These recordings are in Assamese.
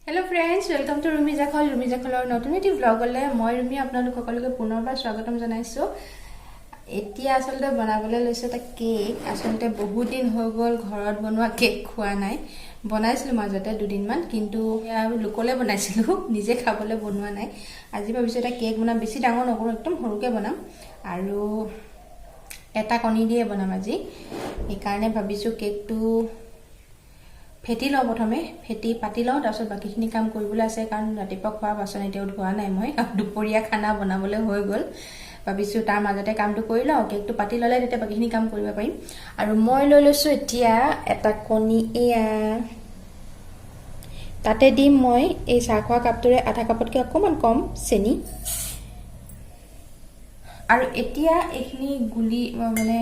Hello friends, welcome to Rumi जाखल नतुन एटी ब्लगले मैं रुमी आपनालोक सकलोके पुनरबार स्वागतम जनाइছো। এতিয়া আসলতে বনাবলৈ লৈছো এটা কেক। আসলতে বহুত দিন হৈ গল ঘৰত বনোৱা কেক খোৱা নাই। বনাইছিলো মাজতে দুদিনমান, কিন্তু লোকলে বনাইছিলো, নিজে খাবলৈ বনোৱা নাই। আজি ভাবিছো এটা কেক বনাম, বেছি ডাঙৰ নকৰো, একদম সৰুকে বনাম আৰু এটা কণী দিয়ে বনাম আজি। এই কাৰণে ভাবিছো কেকটো फेटी लो प्रथमे फेटी पाती लो तार बाकीखिनि काम কৰিবলৈ আছে কাৰণ ৰাতিপুৱা খোৱা বাচন এতিয়াও ধোৱা নাই মই। দুপৰীয়া খানা বনাবলৈ হৈ গল, ভাবিছো তাৰ মাজতে কামটো কৰি লও, কেকটো পাতি ললে তেতিয়া বাকিখিনি কাম কৰিব পাৰিম। আৰু মই লৈ লৈছো এতিয়া এটা কণী। এয়া তাতে দিম মই এই চাহ খোৱা কাপটোৰে আধা কাপতকৈ অকমান কম চেনি। আৰু এতিয়া এইখিনি গুলি মানে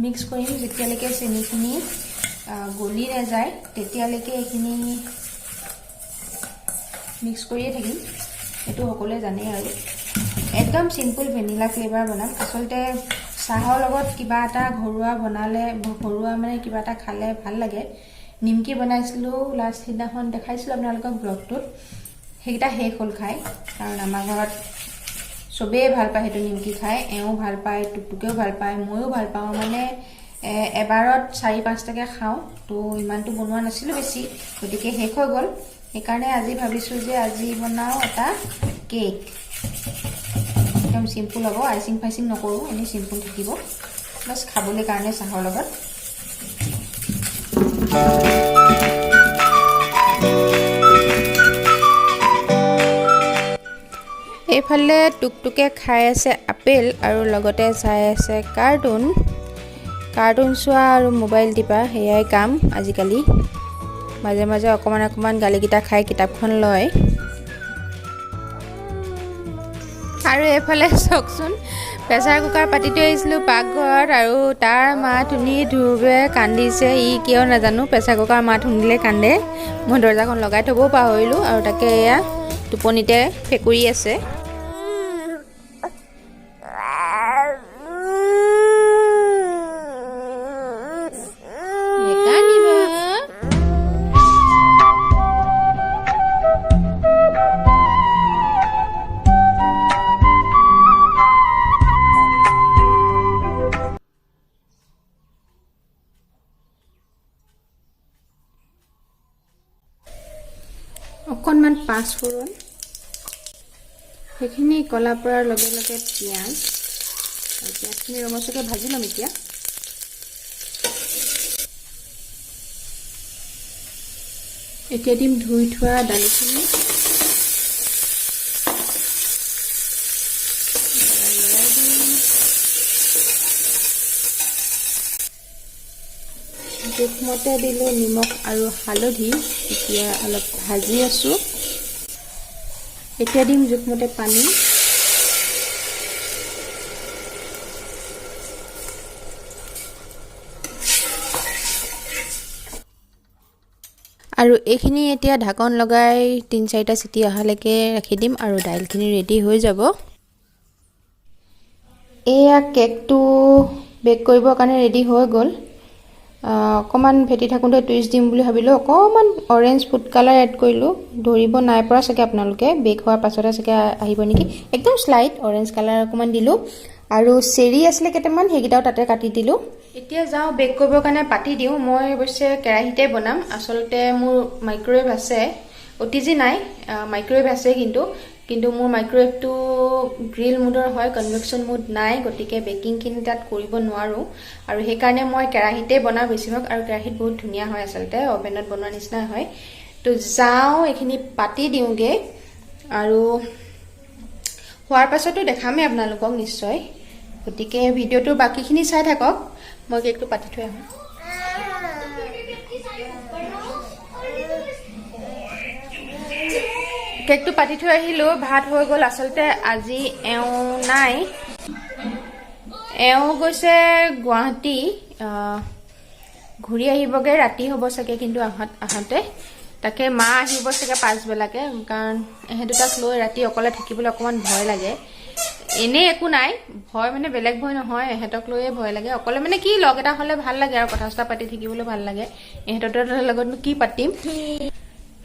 মিক্স কৰিম, যেতিয়ালৈকে চেনিখিনি গলি না যায় তেতিয়ালৈকে এইখিনি মিক্স কৰিয়ে থাকিম। এটো সকলোৱে জানে আৰু একদম সিম্পল ভেনিলা ফ্লেভাৰ বনাম। আসলতে চাহৰ লগত কিবা এটা ঘৰুৱা বনালে, ঘৰুৱা মানে কিবা এটা খালে ভাল লাগে। নিমকি বনাইছিলো লাষ্ট দিনাখন দেখাইছিলো আপোনালোকক ব্লগটোত, সেইটা শেষ হল খাই। কাৰণ আমাৰ ঘৰত সবেই ভাল পায় সেইটো নিমকি খাই। এও ভাল পায়, টুকটুকেও ভাল পায়, ময়ো ভাল পাওঁ। মানে এবাৰত 4-5 টাকে খাওঁ, তো ইমানটো বনোৱা নাছিলো বেছি, গতিকে শেষ হৈ গল। সেইকাৰণে আজি ভাবিছো যে আজি বনাও এটা কেক। একদম সিম্পল হ'ব, আইচিং ফাইচিং নকৰো, এনেই সিম্পল থাকিব, বাছ খাবলৈ কাৰণে চাহৰ লগত। এইফালে টুকটুকে খাই আছে আপেল আৰু লগতে চাই আছে কাৰ্টুন চোৱা আৰু মোবাইল টিপা, সেয়াই কাম আজিকালি। মাজে মাজে অকমান গালিকেইটা খাই কিতাপখন লয়। আৰু এইফালে চাওকচোন, প্ৰেছাৰ কুকাৰ পাতি থৈ আহিছিলোঁ পাকঘৰত, আৰু তাৰ মাত শুনি ধ্ৰুৱে কান্দিছে। ই কিয় নাজানো প্ৰেছাৰ কুকাৰ মাত শুনিলে কান্দে। মই দৰ্জাখন লগাই থবও পাহৰিলোঁ, আৰু তাকে এয়া টোপনিতে ফেকুৰি আছে। অকণমান পাঁচফোৰণ, সেইখিনি কলা পৰাৰ লগে লগে পিঁয়াজ, আৰু পিঁয়াজখিনি ৰঙচুৱাকৈ ভাজি ল'ম। এতিয়া দিম ধুই থোৱা দালিখিনি, জোখমতে দিলোঁ নিমখ আৰু হালধি। এতিয়া অলপ ভাজি আছোঁ। এতিয়া দিম জোখমতে পানী, আৰু এইখিনি এতিয়া ঢাকন লগাই 3-4টা চিটি অহালৈকে ৰাখি দিম, আৰু দাইলখিনি ৰেডি হৈ যাব। এয়া কেকটো বেক কৰিবৰ কাৰণে ৰেডি হৈ গ'ল। অকণমান ফেটি থাকোঁতে টুইষ্ট দিম বুলি ভাবিলোঁ, অকণমান অৰেঞ্জ ফুড কালাৰ এড কৰিলোঁ। ধৰিব নাই পৰা চাগে আপোনালোকে, বেক হোৱাৰ পাছতে চাগে আহিব নেকি। একদম স্লাইট অৰেঞ্জ কালাৰ অকণমান দিলোঁ, আৰু চেৰি আছিলে কেইটামান, সেইকেইটাও তাতে কাটি দিলোঁ। এতিয়া যাওঁ বেক কৰিবৰ কাৰণে পাতি দিওঁ। মই অৱশ্যে কেৰাহীতে বনাম। আচলতে মোৰ মাইক্ৰৱেভ আছে, OTG নাই, মাইক্ৰৱেভ আছে। কিন্তু মোৰ মাইক্ৰৱেভটো গ্ৰিল মুডৰ হয়, কনভেকশ্যন মুড নাই, গতিকে বেকিংখিনি তাত কৰিব নোৱাৰোঁ। আৰু সেইকাৰণে মই কেৰাহীতে বনাওঁ বেছিভাগ, আৰু কেৰাহীত বহুত ধুনীয়া হয়, আচলতে অভেনত বনোৱা নিচিনা হয়। তো যাওঁ এইখিনি পাতি দিওঁগৈ, আৰু হোৱাৰ পাছতো দেখামেই আপোনালোকক নিশ্চয়। গতিকে ভিডিঅ'টোৰ বাকীখিনি চাই থাকক, মই কেকটো পাতি থৈ আহোঁ। কেকটো পাতি থৈ আহিলোঁ, ভাত হৈ গ'ল। আচলতে আজি এওঁ নাই, এওঁ গৈছে গুৱাহাটী, ঘূৰি আহিবগৈ, ৰাতি হ'ব চাগে। কিন্তু আহোঁতে তাকে মা আহিব চাগে পাছবেলাকে, কাৰণ এহেঁত দুটাক লৈ ৰাতি অকলে থাকিবলৈ অকণমান ভয় লাগে। এনেই একো নাই, ভয় মানে বেলেগ ভয় নহয়, এহেঁতক লৈয়ে ভয় লাগে। অকলে মানে কি, লগ এটা হ'লে ভাল লাগে, আৰু কথা চথা পাতি থাকিবলৈ ভাল লাগে। এহেঁতৰ লগতনো কি পাতিম।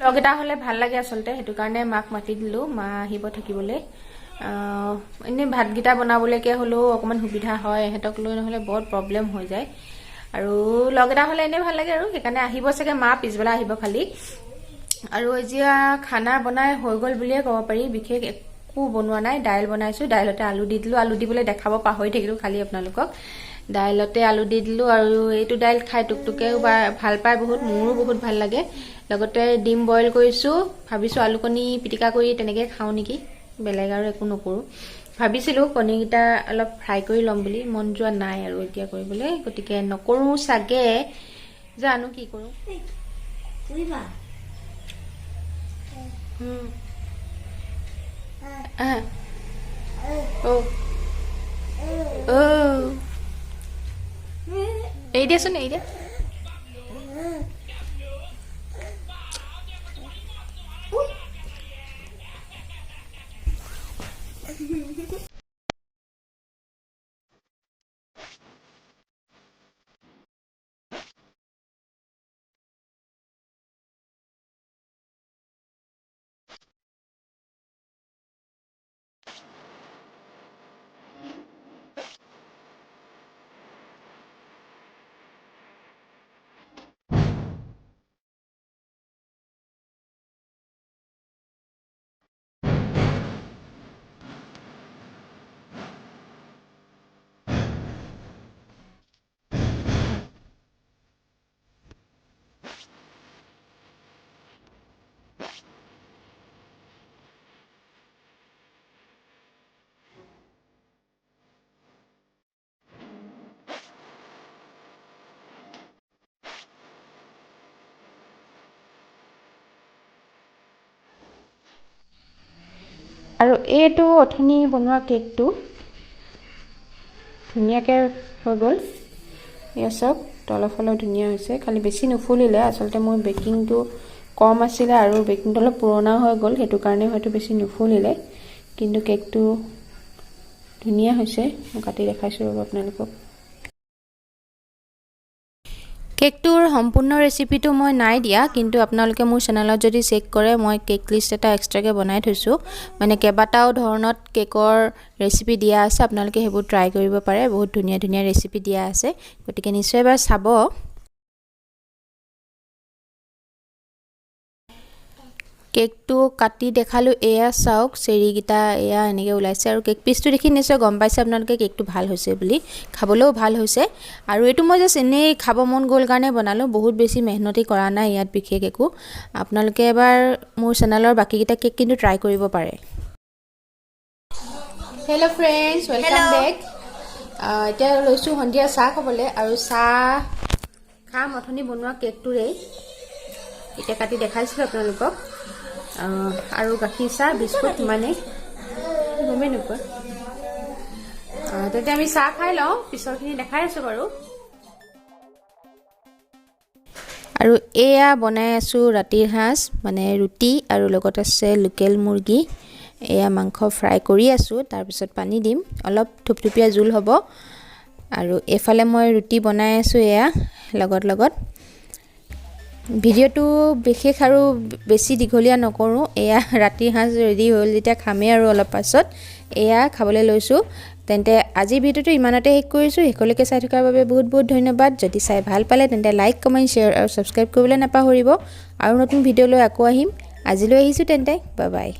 লগ এটা হ'লে ভাল লাগে আচলতে, সেইটো কাৰণে মাক মাতি দিলোঁ, মা আহিব থাকিবলৈ। এনেই ভাতকেইটা বনাবলৈকে হ'লেও অকণমান সুবিধা হয়, সিহঁতক লৈ নহ'লে বৰ প্ৰব্লেম হৈ যায়। আৰু লগ এটা হ'লে এনেই ভাল লাগে আৰু সেইকাৰণে আহিব চাগে মা, পিছবেলা আহিব খালি। আৰু এতিয়া খানা বনাই হৈ গ'ল বুলিয়ে ক'ব পাৰি, বিশেষ একো বনোৱা নাই। দাইল বনাইছোঁ, দাইলতে আলু দি দিলোঁ, আলু দিবলৈ দেখাব পাহৰি থাকিলোঁ খালি আপোনালোকক। দাইলতে আলু দি দিলোঁ, আৰু এইটো দাইল খাই টুকটুকেও ভাল পায় বহুত, মোৰো বহুত ভাল লাগে। লগতে ডিম বইল কৰিছোঁ, ভাবিছোঁ আলু কণী পিটিকা কৰি তেনেকৈ খাওঁ নেকি, বেলেগ আৰু একো নকৰোঁ। ভাবিছিলোঁ কণীকেইটা অলপ ফ্ৰাই কৰি ল'ম বুলি, মন যোৱা নাই আৰু এতিয়া কৰিবলৈ, গতিকে নকৰোঁ চাগে, জানো কি কৰোঁ। এৰি দিয়াচোন, এৰি দিয়া। আৰু এইটো অথনি বনোৱা কেকটো ধুনীয়াকৈ হৈ গ'ল। এয়া চাওক, তলৰ ফালেও ধুনীয়া হৈছে, খালি বেছি নুফুলিলে। আচলতে মোৰ বেকিংটো কম আছিলে আৰু বেকিংটো অলপ পুৰণা হৈ গ'ল, সেইটো কাৰণে হয়তো বেছি নুফুলিলে। কিন্তু কেকটো ধুনীয়া হৈছে, মই কাটি দেখাইছোঁ ৰ'ব আপোনালোকক। কেকটোৰ সম্পূৰ্ণ ৰেচিপিটো মই নাই দিয়া, কিন্তু আপোনালোকে মোৰ চেনেলত যদি চেক কৰে, মই কেক লিষ্ট এটা এক্সট্ৰাকৈ বনাই থৈছোঁ, মানে কেইবাটাও ধৰণত কেকৰ ৰেচিপি দিয়া আছে, আপোনালোকে সেইবোৰ ট্ৰাই কৰিব পাৰে। বহুত ধুনীয়া ধুনীয়া ৰেচিপি দিয়া আছে, গতিকে নিশ্চয় এবাৰ চাব। কেকটো কাটি দেখালোঁ, এয়া চাওক চেৰিকেইটা এয়া এনেকৈ ওলাইছে, আৰু কেক পিচটো দেখি নিশ্চয় গম পাইছে আপোনালোকে কেকটো ভাল হৈছে বুলি, খাবলৈও ভাল হৈছে। আৰু এইটো মই জাষ্ট এনেই খাব মন গ'ল কাৰণে বনালোঁ, বহুত বেছি মেহনতি কৰা নাই ইয়াত বিশেষ একো। আপোনালোকে এবাৰ মোৰ চেনেলৰ বাকীকেইটা কেক কিন্তু ট্ৰাই কৰিব পাৰে। Hello' friends, welcome back. এতিয়া লৈছোঁ সন্ধিয়া চাহ খাবলৈ, আৰু চাহ খাম অথনি বনোৱা কেকটোৰেই, এতিয়া কাটি দেখাইছিলোঁ আপোনালোকক। আৰু গাখীৰ চাহ, বিস্কুট, সিমানেই, গমেই নোপোৱা। তেতিয়া আমি চাহ খাই লওঁ, পিছৰখিনি দেখাই আছোঁ বাৰু। আৰু এয়া বনাই আছোঁ ৰাতিৰ সাঁজ, মানে ৰুটি আৰু লগত আছে লোকেল মুৰ্গী। এয়া মাংস ফ্ৰাই কৰি আছোঁ, তাৰপিছত পানী দিম, অলপ থুপথুপীয়া জোল হ'ব। আৰু এইফালে মই ৰুটি বনাই আছোঁ এয়া লগত। ভিডিঅ'টো বিশেষ আৰু বেছি দীঘলীয়া নকৰোঁ। এয়া ৰাতিৰ সাঁজ ৰেডি হ'ল, যেতিয়া খামেই আৰু অলপ পাছত এয়া খাবলৈ লৈছোঁ। তেন্তে আজিৰ ভিডিঅ'টো ইমানতে শেষ কৰিছোঁ। শেষলৈকে চাই থকাৰ বাবে বহুত বহুত ধন্যবাদ। যদি চাই ভাল পালে তেন্তে লাইক, কমেণ্ট, শ্বেয়াৰ আৰু ছাবস্ক্ৰাইব কৰিবলৈ নাপাহৰিব। আৰু নতুন ভিডিঅ' লৈ আকৌ আহিম। আজিলৈ আহিছোঁ তেন্তে, বাই বাই।